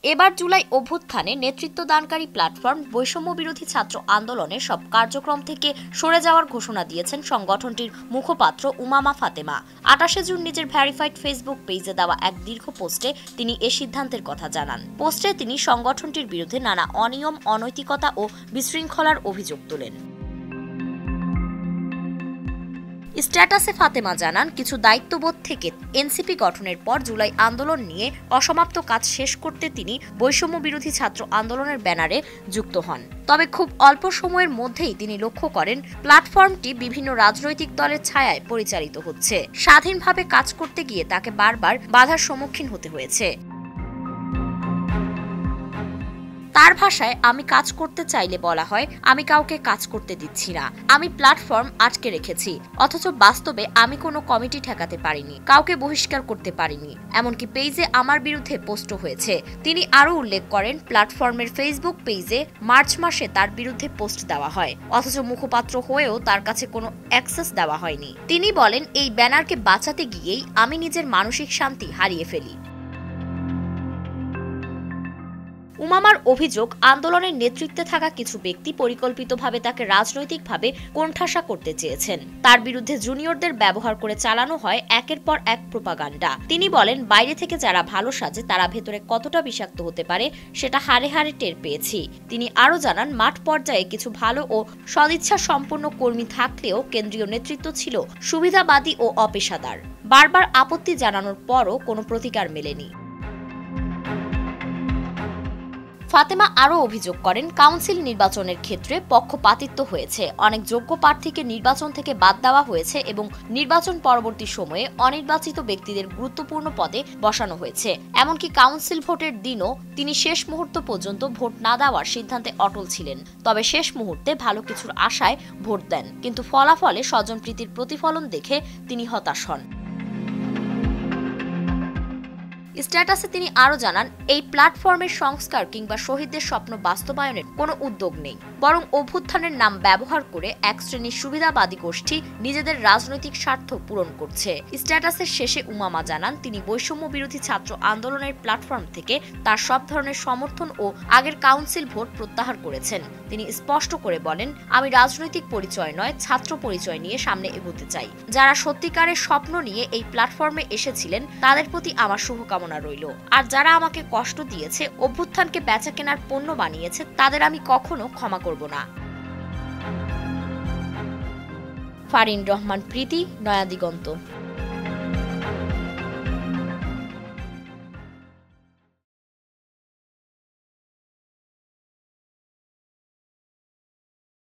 এবার জুলাই অভ্যুত্থানে নেতৃত্বদানকারী প্ল্যাটফর্ম বৈষম্য বিরোধী ছাত্র আন্দোলনের সব কার্যক্রম থেকে সরে যাওয়ার ঘোষণা দিয়েছেন সংগঠনটির মুখপাত্র উমামা ফাতেমা। 28 জুন নিজের ভেরিফাইড ফেসবুক পেজে দেওয়া এক দীর্ঘ পোস্টে তিনি এ সিদ্ধান্তের কথা জানান। পোস্টে তিনি সংগঠনটির বিরুদ্ধে নানা অনিয়ম, অনৈতিকতা ও বিশৃঙ্খলার অভিযোগ তোলেন। স্ট্যাটাসে ফাতেমা জানান, কিছু দায়িত্ববোধ থেকে এনসিপি গঠনের পর জুলাই আন্দোলন নিয়ে অসমাপ্ত কাজ শেষ করতে তিনি বৈষম্য বিরোধী ছাত্র আন্দোলনের ব্যানারে যুক্ত হন। তবে খুব অল্প সময়ের মধ্যেই তিনি লক্ষ্য করেন প্ল্যাটফর্মটি বিভিন্ন রাজনৈতিক দলের ছায়ায় পরিচালিত হচ্ছে। স্বাধীনভাবে কাজ করতে গিয়ে তাকে বারবার বাধার সম্মুখীন হতে হয়েছে। তার ভাষায়, আমি কাজ করতে চাইলে বলা হয় আমি কাউকে কাজ করতে দিচ্ছি না, আমি প্ল্যাটফর্ম আটকে রেখেছি, অথচ বাস্তবে আমি কোনো কমিটি ঠেকাতে পারিনি, কাউকে বহিষ্কার করতে পারিনি, এমনকি পেজে আমার বিরুদ্ধে পোস্টও হয়েছে। তিনি আরও উল্লেখ করেন, প্ল্যাটফর্মের ফেসবুক পেজে মার্চ মাসে তার বিরুদ্ধে পোস্ট দেওয়া হয়, অথচ মুখপাত্র হয়েও তার কাছে কোনো অ্যাক্সেস দেওয়া হয়নি। তিনি বলেন, এই ব্যানারকে বাঁচাতে গিয়েই আমি নিজের মানসিক শান্তি হারিয়ে ফেলি। উমামার অভিযোগ, আন্দোলনের নেতৃত্বে থাকা কিছু ব্যক্তি পরিকল্পিতভাবে তাকে রাজনৈতিকভাবে কোণঠাসা করতে চেয়েছেন। তার বিরুদ্ধে জুনিয়রদের ব্যবহার করে চালানো হয় একের পর এক প্রোপাগান্ডা। তিনি বলেন, বাইরে থেকে যারা ভালো সাজে তারা ভেতরে কতটা বিষাক্ত হতে পারে সেটা হাড়ে হাড়ে টের পেয়েছি। তিনি আরও জানান, মাঠ পর্যায়ে কিছু ভালো ও সদিচ্ছা সম্পন্ন কর্মী থাকলেও কেন্দ্রীয় নেতৃত্ব ছিল সুবিধাবাদী ও অপেশাদার। বারবার আপত্তি জানানোর পরও কোনো প্রতিকার মেলেনি। ফাতেমা আরও অভিযোগ করেন, কাউন্সিল নির্বাচনের ক্ষেত্রে পক্ষপাতিত্ব হয়েছে, অনেক যোগ্য প্রার্থীকে নির্বাচন থেকে বাদ দেওয়া হয়েছে এবং নির্বাচন পরবর্তী সময়ে অনির্বাচিত ব্যক্তিদের গুরুত্বপূর্ণ পদে বসানো হয়েছে। এমনকি কাউন্সিল ভোটের দিনও তিনি শেষ মুহূর্ত পর্যন্ত ভোট না দেওয়ার সিদ্ধান্তে অটল ছিলেন। তবে শেষ মুহূর্তে ভালো কিছুর আশায় ভোট দেন, কিন্তু ফলাফলে স্বজনপ্রীতির প্রতিফলন দেখে তিনি হতাশ হন। স্ট্যাটাসে তিনি আরও জানান, এই প্ল্যাটফর্মের সংস্কার কিংবা শহীদদের স্বপ্ন বাস্তবায়নের কোনো উদ্যোগ নেই, বরং অভ্যুত্থানের নাম ব্যবহার করে এক শ্রেণীর সুবিধাবাদী গোষ্ঠী নিজেদের রাজনৈতিক স্বার্থ পূরণ করছে। স্ট্যাটাসের শেষে উমামা জানান, তিনি বৈষম্য বিরোধী ছাত্র আন্দোলনের প্ল্যাটফর্ম থেকে তার সব ধরনের সমর্থন ও আগের কাউন্সিল ভোট প্রত্যাহার করেছেন। তিনি স্পষ্ট করে বলেন, আমি রাজনৈতিক পরিচয় নয়, ছাত্র পরিচয় নিয়ে সামনে এগোতে চাই। যারা সত্যিকারের স্বপ্ন নিয়ে এই প্ল্যাটফর্মে এসেছিলেন তাদের প্রতি আমার শুভকামনা রইল। আর যারা আমাকে কষ্ট দিয়েছে, অভ্যুত্থানকে বেচা কেনার পণ্য বানিয়েছে, তাদের আমি কখনো ক্ষমা করব না। ফারিন রহমান প্রীতি, নয়া দিগন্ত।